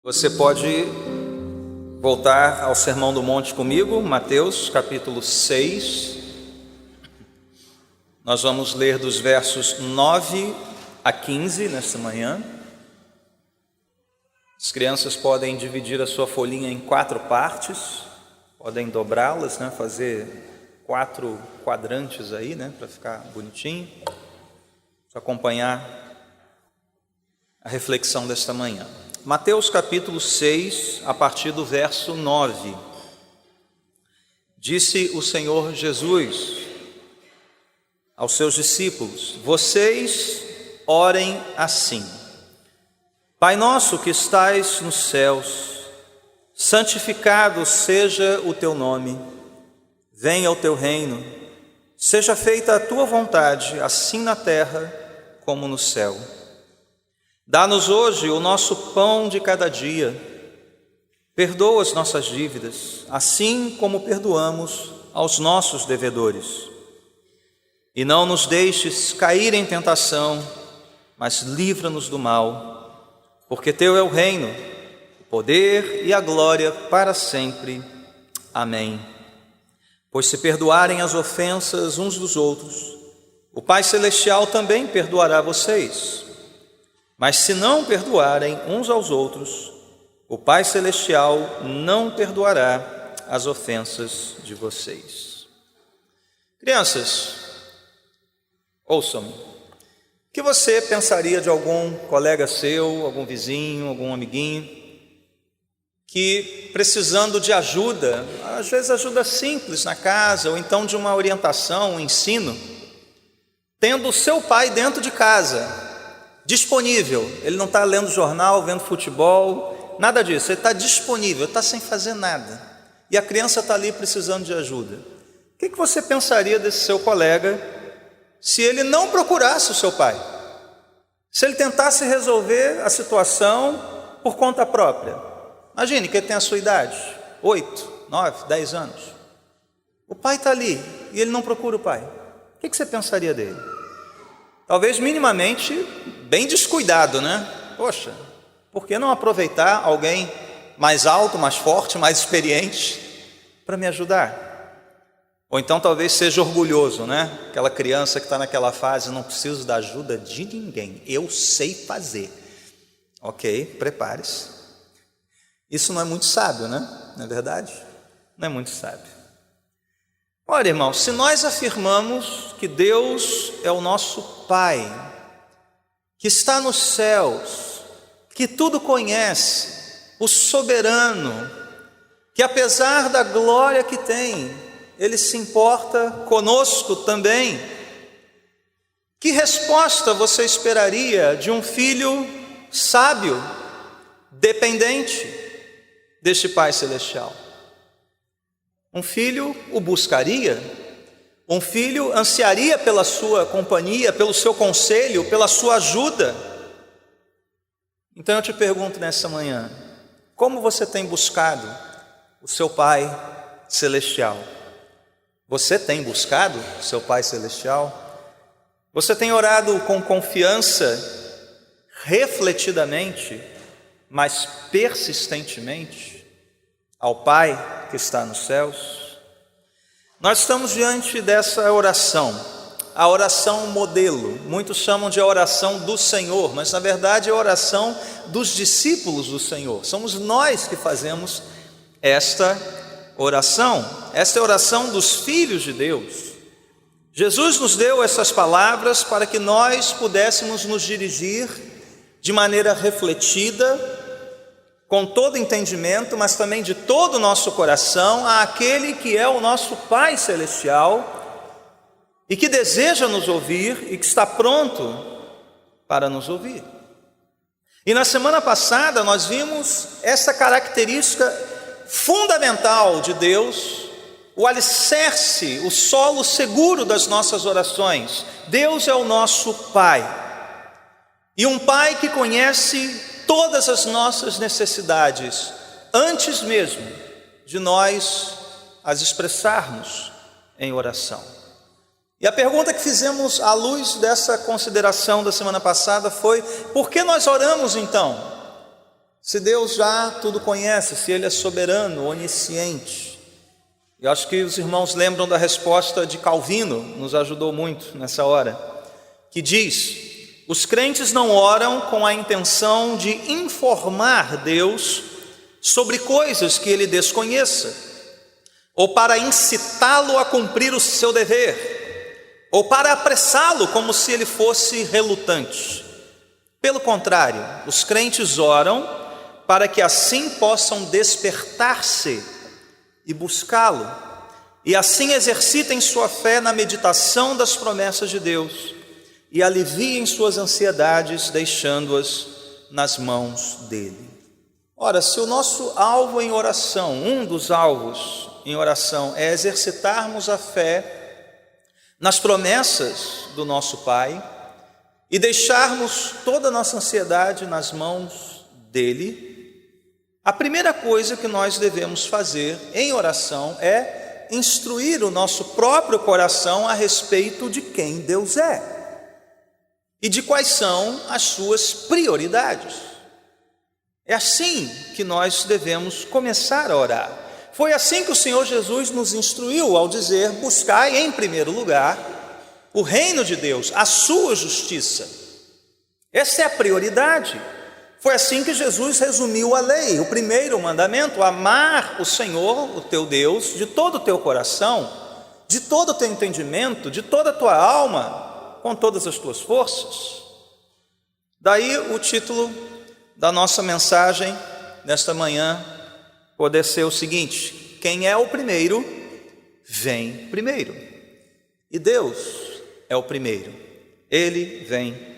Você pode voltar ao Sermão do Monte comigo, Mateus capítulo 6. Nós vamos ler dos versos 9 a 15 nesta manhã. As crianças podem dividir a sua folhinha em 4 partes, podem dobrá-las, fazer 4 quadrantes aí, para ficar bonitinho, para acompanhar a reflexão desta manhã. Mateus capítulo 6, a partir do verso 9. Disse o Senhor Jesus aos seus discípulos: vocês orem assim: Pai nosso que estais nos céus, santificado seja o teu nome, venha o teu reino, seja feita a tua vontade, assim na terra como no céu. Dá-nos hoje o nosso pão de cada dia. Perdoa as nossas dívidas, assim como perdoamos aos nossos devedores. E não nos deixes cair em tentação, mas livra-nos do mal, porque teu é o reino, o poder e a glória para sempre. Amém. Pois se perdoarem as ofensas uns dos outros, o Pai Celestial também perdoará vocês. Mas se não perdoarem uns aos outros, o Pai Celestial não perdoará as ofensas de vocês. Crianças, ouçam-me. O que você pensaria de algum colega seu, algum vizinho, algum amiguinho, que precisando de ajuda, às vezes ajuda simples na casa, ou então de uma orientação, um ensino, tendo o seu pai dentro de casa, disponível, ele não está lendo jornal, vendo futebol, nada disso, ele está disponível, está sem fazer nada, e a criança está ali precisando de ajuda. O que você pensaria desse seu colega se ele não procurasse o seu pai? Se ele tentasse resolver a situação por conta própria? Imagine que ele tem a sua idade, 8, 9, 10 anos. O pai está ali e ele não procura o pai. O que você pensaria dele? Talvez minimamente bem descuidado, Poxa, por que não aproveitar alguém mais alto, mais forte, mais experiente para me ajudar? Ou então talvez seja orgulhoso, Aquela criança que está naquela fase: não preciso da ajuda de ninguém, eu sei fazer. Ok, prepare-se. Isso não é muito sábio, não é verdade? Não é muito sábio. Olha, irmãos, se nós afirmamos que Deus é o nosso Pai, que está nos céus, que tudo conhece, o soberano, que apesar da glória que tem, Ele se importa conosco também, que resposta você esperaria de um filho sábio, dependente deste Pai Celestial? Um filho o buscaria, um filho ansiaria pela sua companhia, pelo seu conselho, pela sua ajuda. Então eu te pergunto nessa manhã: como você tem buscado o seu Pai Celestial? Você tem buscado o seu Pai Celestial? Você tem orado com confiança, refletidamente, mas persistentemente ao Pai que está nos céus? Nós estamos diante dessa oração, a oração modelo. Muitos chamam de a oração do Senhor, mas na verdade é a oração dos discípulos do Senhor. Somos nós que fazemos esta oração. Esta é a oração dos filhos de Deus. Jesus nos deu essas palavras para que nós pudéssemos nos dirigir de maneira refletida, com todo entendimento, mas também de todo o nosso coração, àquele que é o nosso Pai Celestial e que deseja nos ouvir e que está pronto para nos ouvir. E na semana passada nós vimos essa característica fundamental de Deus, o alicerce, o solo seguro das nossas orações. Deus é o nosso Pai, e um Pai que conhece todas as nossas necessidades, antes mesmo de nós as expressarmos em oração. E a pergunta que fizemos à luz dessa consideração da semana passada foi: por que nós oramos então? Se Deus já tudo conhece, se Ele é soberano, onisciente. Eu acho que os irmãos lembram da resposta de Calvino, nos ajudou muito nessa hora, que diz: os crentes não oram com a intenção de informar Deus sobre coisas que Ele desconheça, ou para incitá-lo a cumprir o seu dever, ou para apressá-lo como se ele fosse relutante. Pelo contrário, os crentes oram para que assim possam despertar-se e buscá-lo, e assim exercitem sua fé na meditação das promessas de Deus e aliviem suas ansiedades, deixando-as nas mãos dele. Ora, se o nosso alvo em oração, um dos alvos em oração, é exercitarmos a fé nas promessas do nosso Pai e deixarmos toda a nossa ansiedade nas mãos dele, a primeira coisa que nós devemos fazer em oração é instruir o nosso próprio coração a respeito de quem Deus é e de quais são as suas prioridades. É assim que nós devemos começar a orar. Foi assim que o Senhor Jesus nos instruiu ao dizer: buscai em primeiro lugar o reino de Deus, a sua justiça. Essa é a prioridade. Foi assim que Jesus resumiu a lei. O primeiro mandamento: amar o Senhor, o teu Deus, de todo o teu coração, de todo o teu entendimento, de toda a tua alma, com todas as tuas forças. Daí o título da nossa mensagem nesta manhã poder ser o seguinte: quem é o primeiro, vem primeiro. E Deus é o primeiro, Ele vem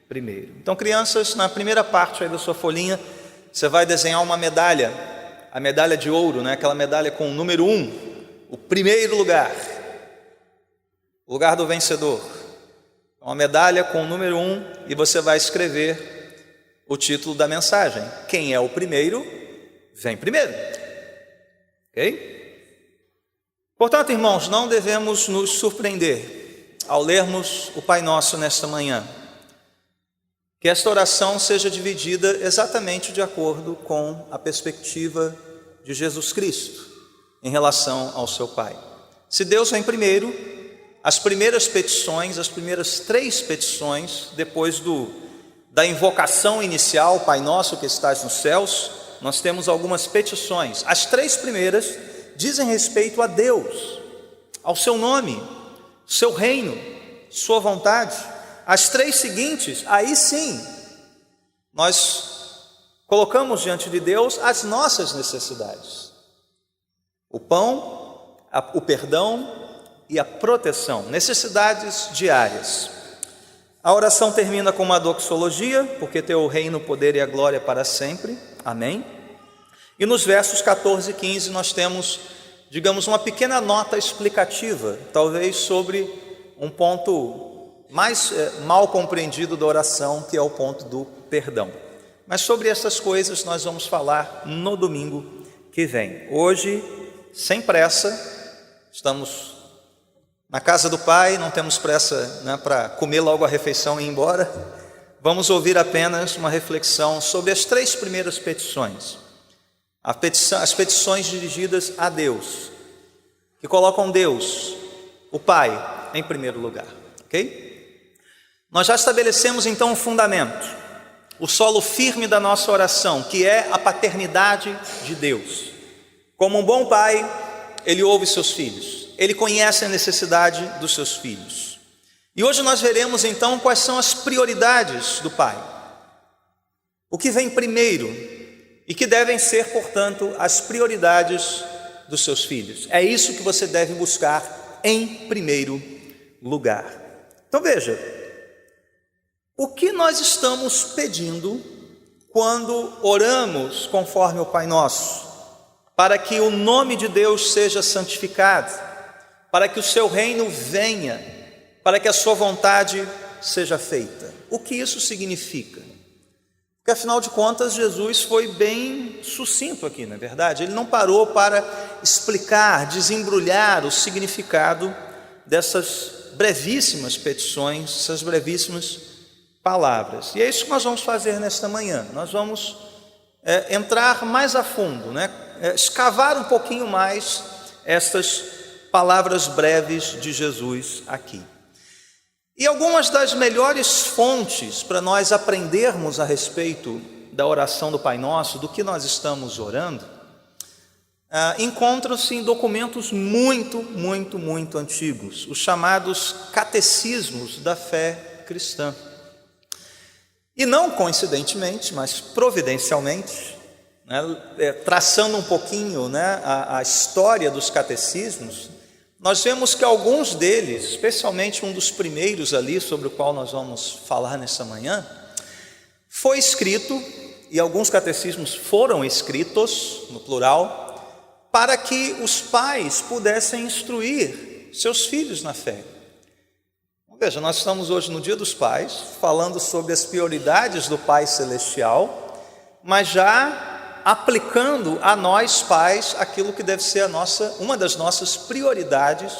primeiro. Então, crianças, na primeira parte aí da sua folhinha, você vai desenhar uma medalha, a medalha de ouro, né? Aquela medalha com o número 1, o primeiro lugar, o lugar do vencedor. Uma medalha com o número 1, e você vai escrever o título da mensagem: quem é o primeiro, vem primeiro. Ok? Portanto, irmãos, não devemos nos surpreender ao lermos o Pai Nosso nesta manhã, que esta oração seja dividida exatamente de acordo com a perspectiva de Jesus Cristo em relação ao seu Pai. Se Deus vem primeiro, as primeiras petições, as primeiras 3 petições, depois da invocação inicial, Pai Nosso que estás nos céus, nós temos algumas petições. As 3 primeiras dizem respeito a Deus, ao seu nome, seu reino, sua vontade. As 3 seguintes, aí sim, nós colocamos diante de Deus as nossas necessidades: o pão, o perdão e a proteção, necessidades diárias. A oração termina com uma doxologia: porque teu reino, o poder e a glória para sempre. Amém. E nos versos 14 e 15 nós temos, digamos, uma pequena nota explicativa, talvez sobre um ponto mais mal compreendido da oração, que é o ponto do perdão. Mas sobre essas coisas nós vamos falar no domingo que vem. Hoje, sem pressa, estamos na casa do Pai, não temos pressa, né, para comer logo a refeição e ir embora. Vamos ouvir apenas uma reflexão sobre as 3 primeiras petições. As petições dirigidas a Deus, que colocam Deus, o Pai, em primeiro lugar. Ok? Nós já estabelecemos então um fundamento, o solo firme da nossa oração, que é a paternidade de Deus. Como um bom pai, Ele ouve seus filhos, Ele conhece a necessidade dos seus filhos. E hoje nós veremos então quais são as prioridades do Pai, o que vem primeiro e que devem ser, portanto, as prioridades dos seus filhos. É isso que você deve buscar em primeiro lugar. Então veja, o que nós estamos pedindo quando oramos conforme o Pai Nosso? Para que o nome de Deus seja santificado, para que o seu reino venha, para que a sua vontade seja feita. O que isso significa? Porque afinal de contas Jesus foi bem sucinto aqui, não é verdade? Ele não parou para explicar, desembrulhar o significado dessas brevíssimas petições, essas brevíssimas palavras. E é isso que nós vamos fazer nesta manhã. Nós vamos entrar mais a fundo, né? Escavar um pouquinho mais estas palavras breves de Jesus aqui. E algumas das melhores fontes para nós aprendermos a respeito da oração do Pai Nosso, do que nós estamos orando, encontram-se em documentos muito antigos, os chamados catecismos da fé cristã. E não coincidentemente, mas providencialmente, né, traçando um pouquinho, né, a história dos catecismos, nós vemos que alguns deles, especialmente um dos primeiros ali, sobre o qual nós vamos falar nessa manhã, foi escrito, e alguns catecismos foram escritos, no plural, para que os pais pudessem instruir seus filhos na fé. Veja, nós estamos hoje no Dia dos Pais, falando sobre as prioridades do Pai Celestial, mas já aplicando a nós pais aquilo que deve ser uma das nossas prioridades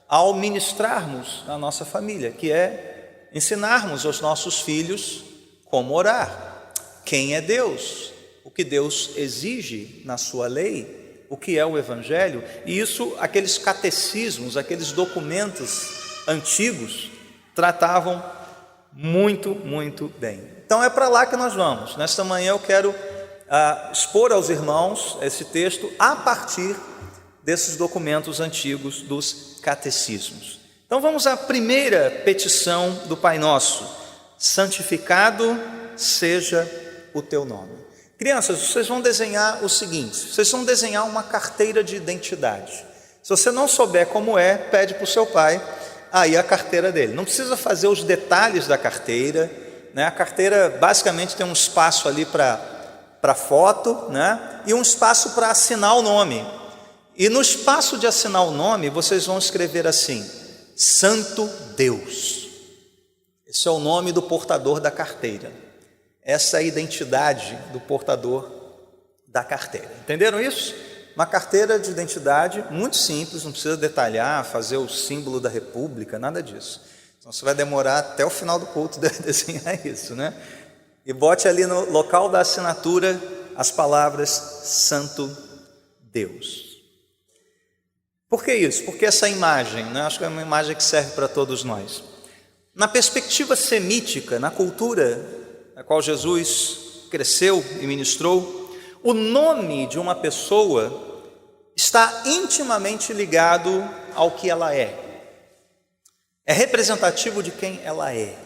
ao ministrarmos a nossa família, que é ensinarmos aos nossos filhos como orar, quem é Deus, o que Deus exige na sua lei, o que é o Evangelho, e isso, aqueles catecismos, aqueles documentos antigos, tratavam muito bem. Então é para lá que nós vamos. Nesta manhã eu quero expor aos irmãos esse texto a partir desses documentos antigos dos catecismos. Então vamos à primeira petição do Pai Nosso: santificado seja o teu nome. Crianças, vocês vão desenhar o seguinte: vocês vão desenhar uma carteira de identidade. Se você não souber como pede para o seu pai aí a carteira dele. Não precisa fazer os detalhes da carteira, né? A carteira basicamente tem um espaço ali para foto, né? E um espaço para assinar o nome. E no espaço de assinar o nome, vocês vão escrever assim: Santo Deus. Esse é o nome do portador da carteira. Essa é a identidade do portador da carteira. Entenderam isso? Uma carteira de identidade muito simples, não precisa detalhar, fazer o símbolo da república, nada disso. Então você vai demorar até o final do culto de desenhar isso, né? E bote ali no local da assinatura as palavras Santo Deus. Por que isso? Porque essa imagem, né? Acho que é uma imagem que serve para todos nós. Na perspectiva semítica, na cultura na qual Jesus cresceu e ministrou, o nome de uma pessoa está intimamente ligado ao que ela é. É representativo de quem ela é.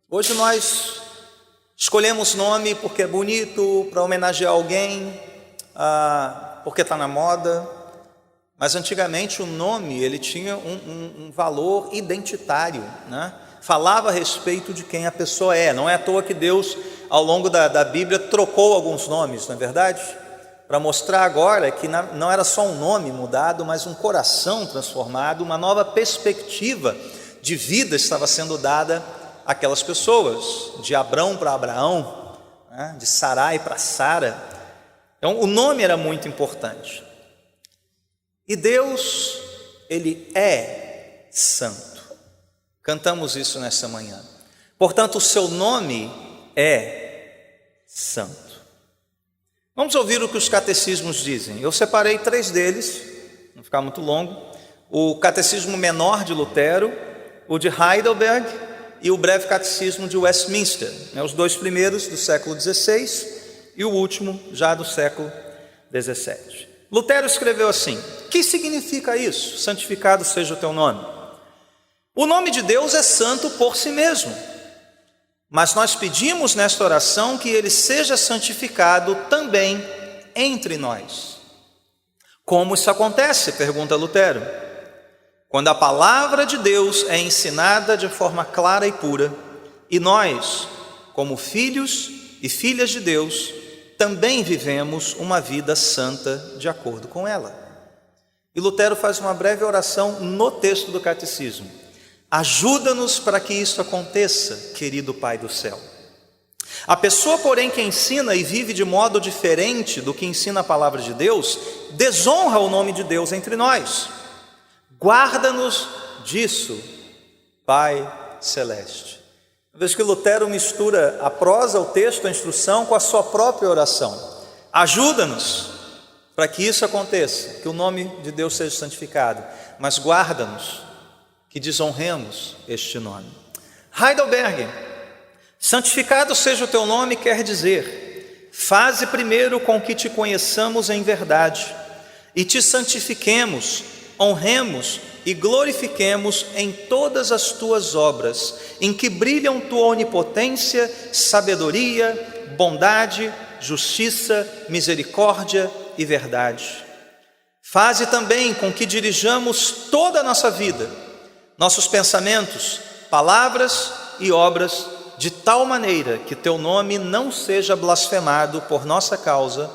Hoje nós escolhemos nome porque é bonito, para homenagear alguém, porque está na moda. Mas antigamente o nome ele tinha um valor identitário, né? Falava a respeito de quem a pessoa é. Não é à toa que Deus, ao longo da Bíblia, trocou alguns nomes, não é verdade? Para mostrar agora que não era só um nome mudado, mas um coração transformado, uma nova perspectiva de vida estava sendo dada àquelas pessoas, de Abrão para Abraão, né? De Sarai para Sara. Então o nome era muito importante. E Deus, Ele é santo. Cantamos isso nessa manhã. Portanto, o seu nome é santo. Vamos ouvir o que os catecismos dizem. Eu separei 3 deles, não ficar muito longo. O Catecismo Menor de Lutero, o de Heidelberg e o Breve Catecismo de Westminster. Os 2 primeiros do século XVI e o último já do século XVII. Lutero escreveu assim: que significa isso? Santificado seja o teu nome. O nome de Deus é santo por si mesmo, mas nós pedimos nesta oração que ele seja santificado também entre nós. Como isso acontece? Pergunta Lutero. Quando a palavra de Deus é ensinada de forma clara e pura, e nós, como filhos e filhas de Deus, também vivemos uma vida santa de acordo com ela. E Lutero faz uma breve oração no texto do catecismo: ajuda-nos para que isso aconteça, querido Pai do céu. A pessoa, porém, que ensina e vive de modo diferente do que ensina a palavra de Deus, desonra o nome de Deus entre nós. Guarda-nos disso, Pai Celeste. Veja que Lutero mistura a prosa, o texto, a instrução com a sua própria oração. Ajuda-nos para que isso aconteça, que o nome de Deus seja santificado, mas guarda-nos que desonremos este nome. Heidelberg: santificado seja o teu nome, quer dizer, faze primeiro com que te conheçamos em verdade e te santifiquemos, honremos e glorifiquemos em todas as tuas obras, em que brilham tua onipotência, sabedoria, bondade, justiça, misericórdia e verdade. Faze também com que dirijamos toda a nossa vida, nossos pensamentos, palavras e obras, de tal maneira que teu nome não seja blasfemado por nossa causa,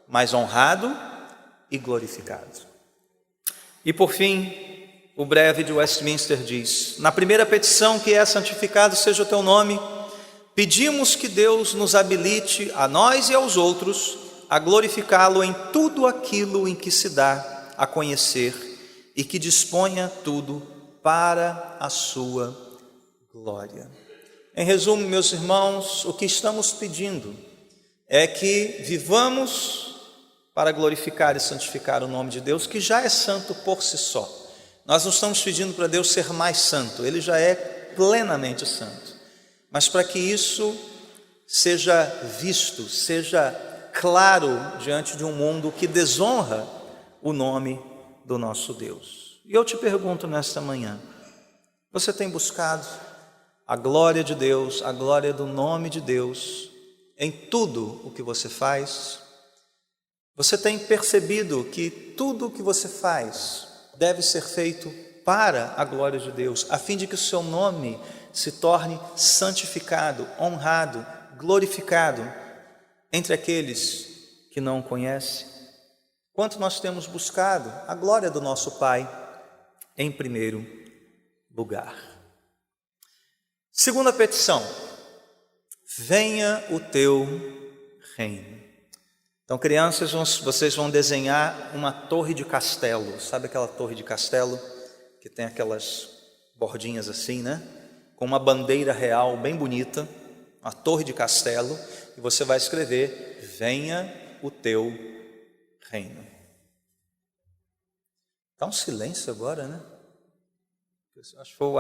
mas honrado e glorificado. E por fim, o breve de Westminster diz: na primeira petição, que é santificado seja o teu nome, pedimos que Deus nos habilite a nós e aos outros a glorificá-lo em tudo aquilo em que se dá a conhecer e que disponha tudo para a sua glória. Em resumo, meus irmãos, o que estamos pedindo é que vivamos para glorificar e santificar o nome de Deus, que já é santo por si só. Nós não estamos pedindo para Deus ser mais santo, Ele já é plenamente santo. Mas para que isso seja visto, seja claro diante de um mundo que desonra o nome do nosso Deus. E eu te pergunto nesta manhã: você tem buscado a glória de Deus, a glória do nome de Deus em tudo o que você faz? Você tem percebido que tudo o que você faz deve ser feito para a glória de Deus, a fim de que o seu nome se torne santificado, honrado, glorificado entre aqueles que não o conhecem? Quanto nós temos buscado a glória do nosso Pai em primeiro lugar. Segunda petição: venha o teu reino. Então, crianças, vocês vão desenhar uma torre de castelo. Sabe aquela torre de castelo que tem aquelas bordinhas assim, né? Com uma bandeira real bem bonita, uma torre de castelo, e você vai escrever: venha o teu reino. Está um silêncio agora, né? Acho que foi o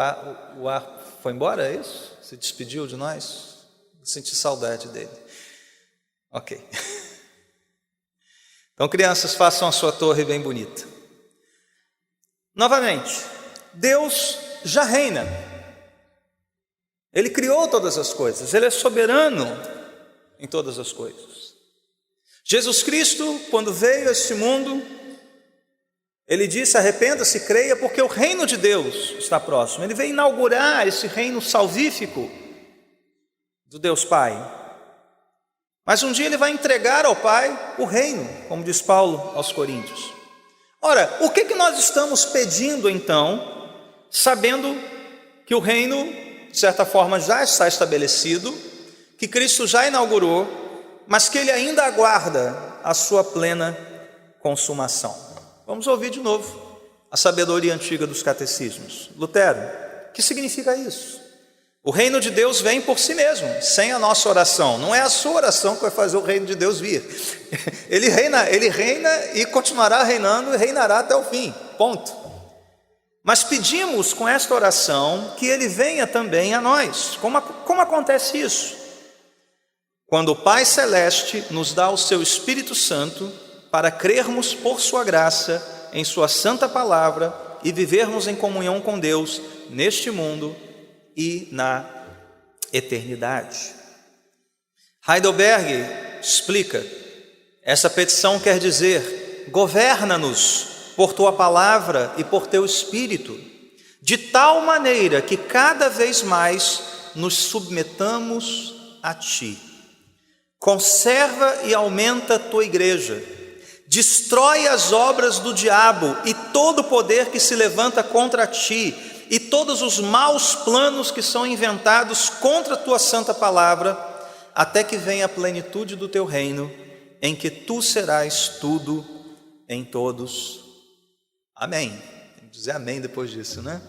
ar foi embora, é isso? Se despediu de nós? Senti saudade dele. Ok. Então, crianças, façam a sua torre bem bonita. Novamente, Deus já reina. Ele criou todas as coisas, Ele é soberano em todas as coisas. Jesus Cristo, quando veio a este mundo, Ele disse: arrependa-se, creia, porque o reino de Deus está próximo. Ele veio inaugurar esse reino salvífico do Deus Pai. Mas um dia Ele vai entregar ao Pai o reino, como diz Paulo aos Coríntios. Ora, o que nós estamos pedindo então, sabendo que o reino, de certa forma, já está estabelecido, que Cristo já inaugurou, mas que Ele ainda aguarda a sua plena consumação? Vamos ouvir de novo a sabedoria antiga dos catecismos. Lutero: o que significa isso? O reino de Deus vem por si mesmo, sem a nossa oração. Não é a sua oração que vai fazer o reino de Deus vir. Ele reina e continuará reinando e reinará até o fim, ponto. Mas pedimos com esta oração que Ele venha também a nós. Como acontece isso? Quando o Pai Celeste nos dá o seu Espírito Santo para crermos por sua graça em sua santa palavra e vivermos em comunhão com Deus neste mundo e na eternidade. Heidelberg explica: essa petição quer dizer: governa-nos por tua palavra e por teu Espírito, de tal maneira que cada vez mais nos submetamos a ti. Conserva e aumenta a tua igreja, destrói as obras do diabo e todo o poder que se levanta contra ti, e todos os maus planos que são inventados contra a tua santa palavra, até que venha a plenitude do teu reino, em que tu serás tudo em todos. Amém. Tem que dizer amém depois disso, né?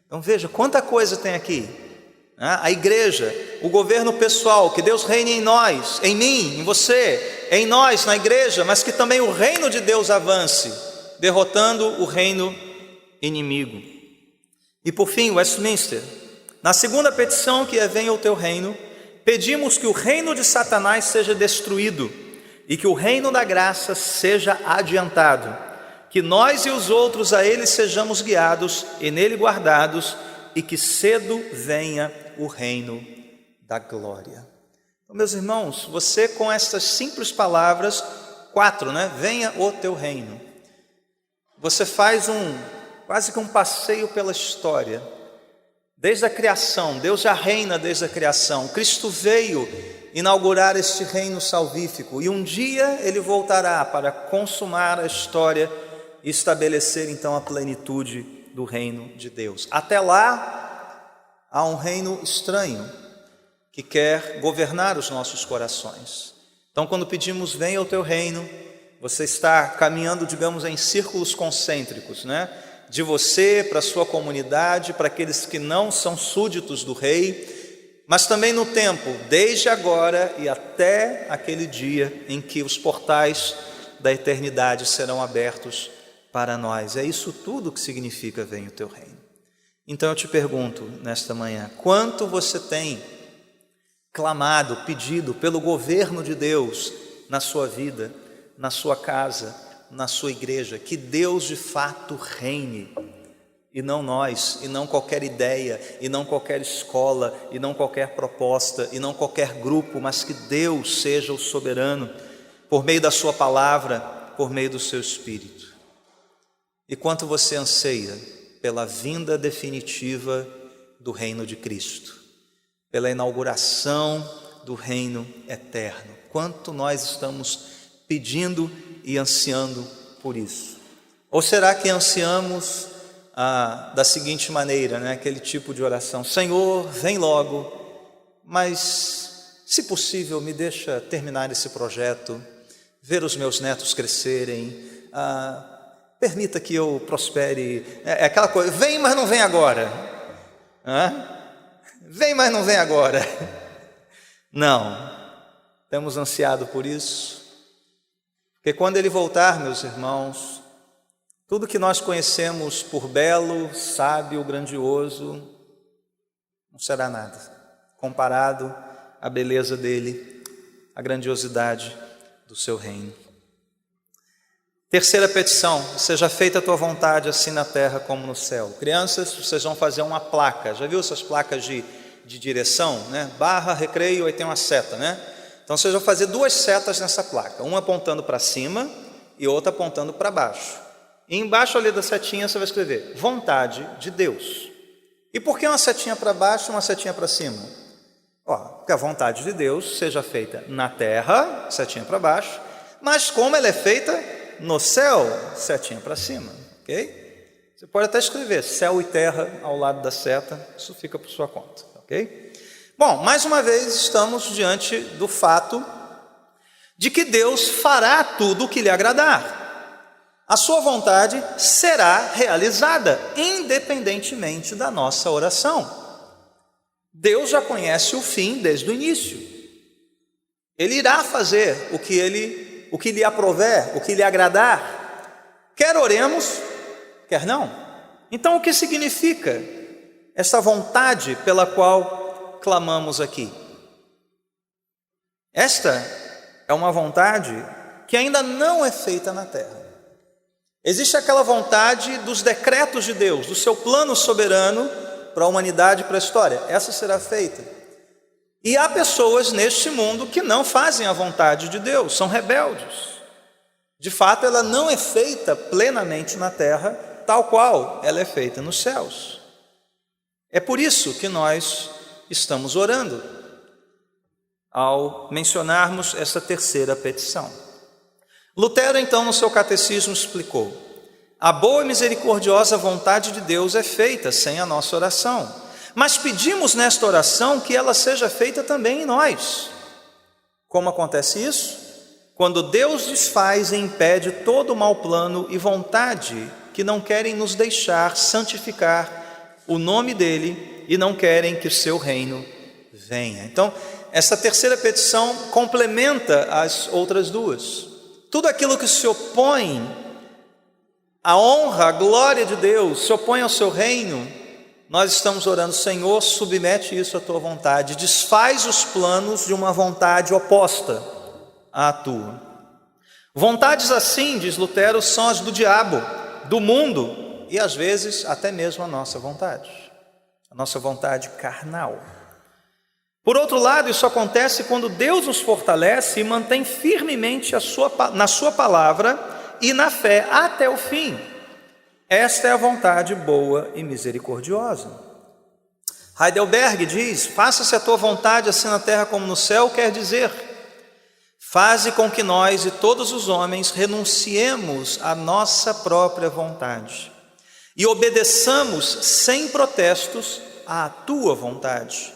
Então veja quanta coisa tem aqui. né? A igreja, o governo pessoal, que Deus reine em nós, em mim, em você, em nós, na igreja, mas que também o reino de Deus avance, derrotando o reino inimigo. E por fim, Westminster, na segunda petição, que é venha o teu reino, pedimos que o reino de Satanás seja destruído e que o reino da graça seja adiantado, que nós e os outros a ele sejamos guiados e nele guardados, e que cedo venha o reino da glória. Então, meus irmãos, você com estas simples palavras, 4, né? Venha o teu reino. Você faz quase que um passeio pela história. Desde a criação, Deus já reina desde a criação. Cristo veio inaugurar este reino salvífico e um dia ele voltará para consumar a história e estabelecer então a plenitude do reino de Deus. Até lá, há um reino estranho que quer governar os nossos corações. Então, quando pedimos venha o teu reino, você está caminhando, digamos, em círculos concêntricos, né? De você para a sua comunidade, para aqueles que não são súditos do rei, mas também no tempo, desde agora e até aquele dia em que os portais da eternidade serão abertos para nós. É isso tudo que significa venha o teu reino. Então eu te pergunto nesta manhã, quanto você tem clamado, pedido pelo governo de Deus na sua vida, na sua casa, na sua igreja, que Deus de fato reine, e não nós, e não qualquer ideia, e não qualquer escola, e não qualquer proposta, e não qualquer grupo, mas que Deus seja o soberano, por meio da sua palavra, por meio do seu Espírito. E quanto você anseia pela vinda definitiva do reino de Cristo, pela inauguração do reino eterno, quanto nós estamos pedindo e ansiando por isso? Ou será que ansiamos da seguinte maneira, né? Aquele tipo de oração: Senhor, vem logo, mas se possível me deixa terminar esse projeto, ver os meus netos crescerem, permita que eu prospere. É aquela coisa, vem mas não vem agora, vem mas não vem agora. Não, temos ansiado por isso, porque quando Ele voltar, meus irmãos, tudo que nós conhecemos por belo, sábio, grandioso, não será nada comparado à beleza dEle, à grandiosidade do seu reino. Terceira petição: seja feita a tua vontade, assim na terra como no céu. Crianças, vocês vão fazer uma placa. Já viu essas placas de direção, né? Barra, recreio, aí tem uma seta, né? Então vocês vão fazer 2 setas nessa placa, uma apontando para cima e outra apontando para baixo. E embaixo ali da setinha você vai escrever vontade de Deus. E por que uma setinha para baixo e uma setinha para cima? Porque a vontade de Deus seja feita na terra, setinha para baixo, mas como ela é feita no céu, setinha para cima, ok? Você pode até escrever céu e terra ao lado da seta, isso fica por sua conta, ok? Bom, mais uma vez estamos diante do fato de que Deus fará tudo o que lhe agradar. A sua vontade será realizada, independentemente da nossa oração. Deus já conhece o fim desde o início. Ele irá fazer o que lhe aprover, o que lhe agradar, quer oremos, quer não. Então, o que significa essa vontade pela qual clamamos aqui? Esta é uma vontade que ainda não é feita na terra. Existe aquela vontade dos decretos de Deus, do seu plano soberano para a humanidade e para a história. Essa será feita. E há pessoas neste mundo que não fazem a vontade de Deus, são rebeldes. De fato, ela não é feita plenamente na terra, tal qual ela é feita nos céus. É por isso que nós estamos orando ao mencionarmos essa terceira petição. Lutero, então, no seu catecismo explicou: a boa e misericordiosa vontade de Deus é feita sem a nossa oração, mas pedimos nesta oração que ela seja feita também em nós. Como acontece isso? Quando Deus desfaz e impede todo o mau plano e vontade que não querem nos deixar santificar o nome dEle e não querem que o seu reino venha. Então, essa terceira petição complementa as outras duas. Tudo aquilo que se opõe à honra, à glória de Deus, se opõe ao seu reino, nós estamos orando: Senhor, submete isso à tua vontade, desfaz os planos de uma vontade oposta à tua. Vontades assim, diz Lutero, são as do diabo, do mundo e às vezes até mesmo a nossa vontade carnal. Por outro lado, isso acontece quando Deus nos fortalece e mantém firmemente na sua palavra e na fé até o fim. Esta é a vontade boa e misericordiosa. Heidelberg diz: faça-se a tua vontade assim na terra como no céu, quer dizer, faze com que nós e todos os homens renunciemos à nossa própria vontade e obedeçamos sem protestos à tua vontade,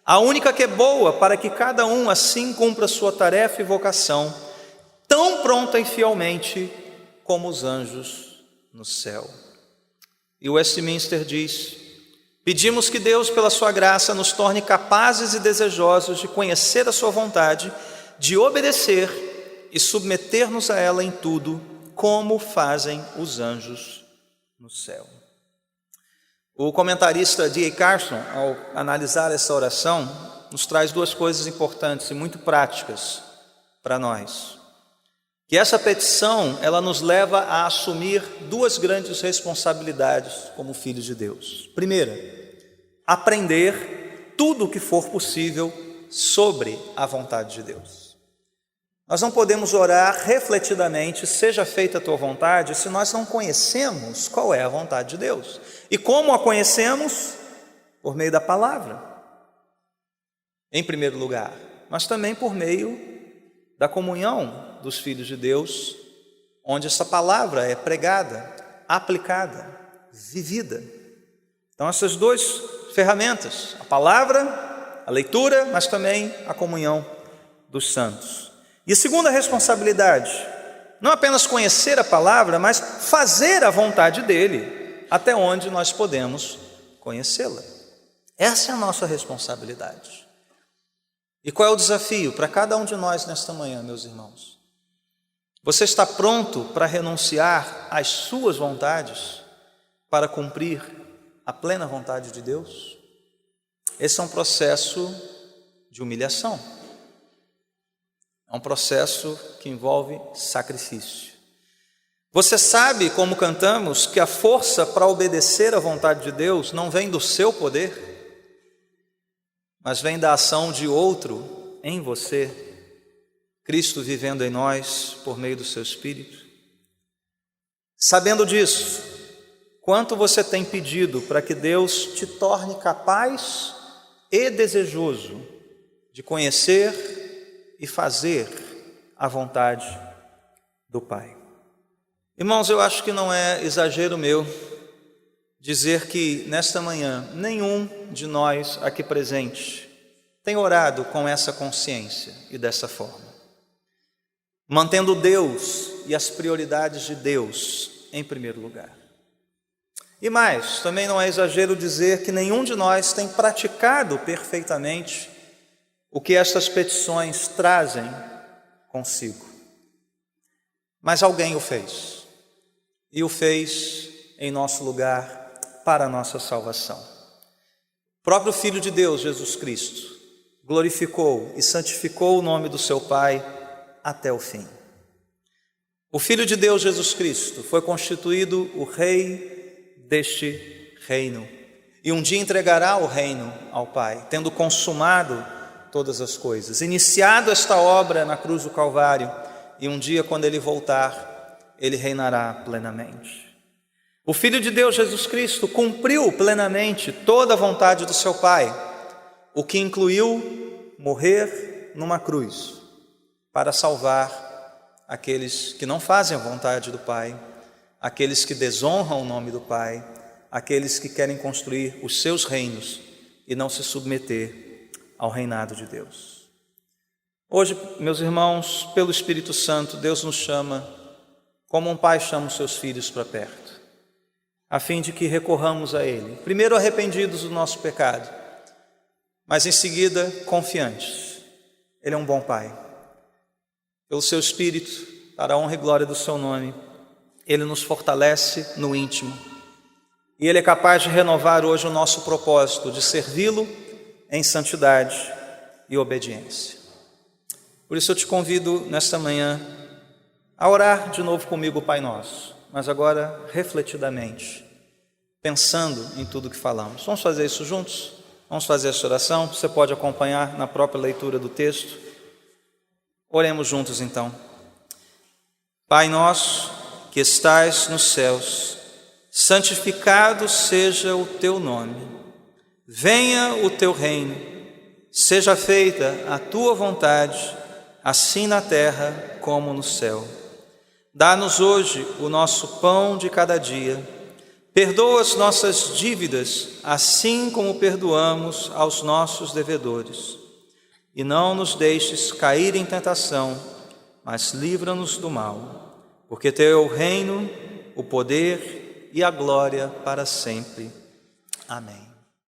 a única que é boa, para que cada um assim cumpra sua tarefa e vocação, tão pronta e fielmente como os anjos no céu. E Westminster diz: pedimos que Deus, pela sua graça, nos torne capazes e desejosos de conhecer a sua vontade, de obedecer e submeter-nos a ela em tudo, como fazem os anjos no céu. O comentarista D.A. Carson, ao analisar essa oração, nos traz duas coisas importantes e muito práticas para nós. Que essa petição, ela nos leva a assumir duas grandes responsabilidades como filhos de Deus. Primeira, aprender tudo o que for possível sobre a vontade de Deus. Nós não podemos orar refletidamente, seja feita a tua vontade, se nós não conhecemos qual é a vontade de Deus. E como a conhecemos? Por meio da palavra, em primeiro lugar, mas também por meio da comunhão dos filhos de Deus, onde essa palavra é pregada, aplicada, vivida. Então, essas duas ferramentas, a palavra, a leitura, mas também a comunhão dos santos. E a segunda responsabilidade, não apenas conhecer a palavra, mas fazer a vontade dele, até onde nós podemos conhecê-la. Essa é a nossa responsabilidade. E qual é o desafio para cada um de nós nesta manhã, meus irmãos? Você está pronto para renunciar às suas vontades para cumprir a plena vontade de Deus? Esse é um processo de humilhação. É um processo que envolve sacrifício. Você sabe, como cantamos, que a força para obedecer à vontade de Deus não vem do seu poder, mas vem da ação de outro em você, Cristo vivendo em nós por meio do seu Espírito. Sabendo disso, quanto você tem pedido para que Deus te torne capaz e desejoso de conhecer e fazer a vontade do Pai. Irmãos, eu acho que não é exagero meu dizer que nesta manhã nenhum de nós aqui presente tem orado com essa consciência e dessa forma, mantendo Deus e as prioridades de Deus em primeiro lugar. E mais, também não é exagero dizer que nenhum de nós tem praticado perfeitamente o que estas petições trazem consigo. Mas alguém o fez, e o fez em nosso lugar para a nossa salvação. O próprio Filho de Deus, Jesus Cristo, glorificou e santificou o nome do seu Pai até o fim. O Filho de Deus, Jesus Cristo, foi constituído o Rei deste reino, e um dia entregará o reino ao Pai, tendo consumado todas as coisas, iniciado esta obra na cruz do Calvário, e um dia, quando Ele voltar, Ele reinará plenamente. O Filho de Deus, Jesus Cristo, cumpriu plenamente toda a vontade do seu Pai, o que incluiu morrer numa cruz, para salvar aqueles que não fazem a vontade do Pai, aqueles que desonram o nome do Pai, aqueles que querem construir os seus reinos e não se submeter ao reinado de Deus. Hoje, meus irmãos, pelo Espírito Santo, Deus nos chama como um pai chama os seus filhos para perto. a fim de que recorramos a Ele. Primeiro arrependidos do nosso pecado, mas em seguida confiantes. Ele é um bom Pai. Pelo seu Espírito, para a honra e glória do seu nome, Ele nos fortalece no íntimo. E Ele é capaz de renovar hoje o nosso propósito de servi-lo em santidade e obediência. Por isso eu te convido nesta manhã a orar de novo comigo o Pai Nosso, mas agora refletidamente, pensando em tudo que falamos. Vamos fazer isso juntos? Vamos fazer essa oração? Você pode acompanhar na própria leitura do texto. Oremos juntos então. Pai nosso que estais nos céus, santificado seja o teu nome. Venha o teu reino, seja feita a tua vontade, assim na terra como no céu. Dá-nos hoje o nosso pão de cada dia. Perdoa as nossas dívidas, assim como perdoamos aos nossos devedores. E não nos deixes cair em tentação, mas livra-nos do mal. Porque teu é o reino, o poder e a glória para sempre. Amém.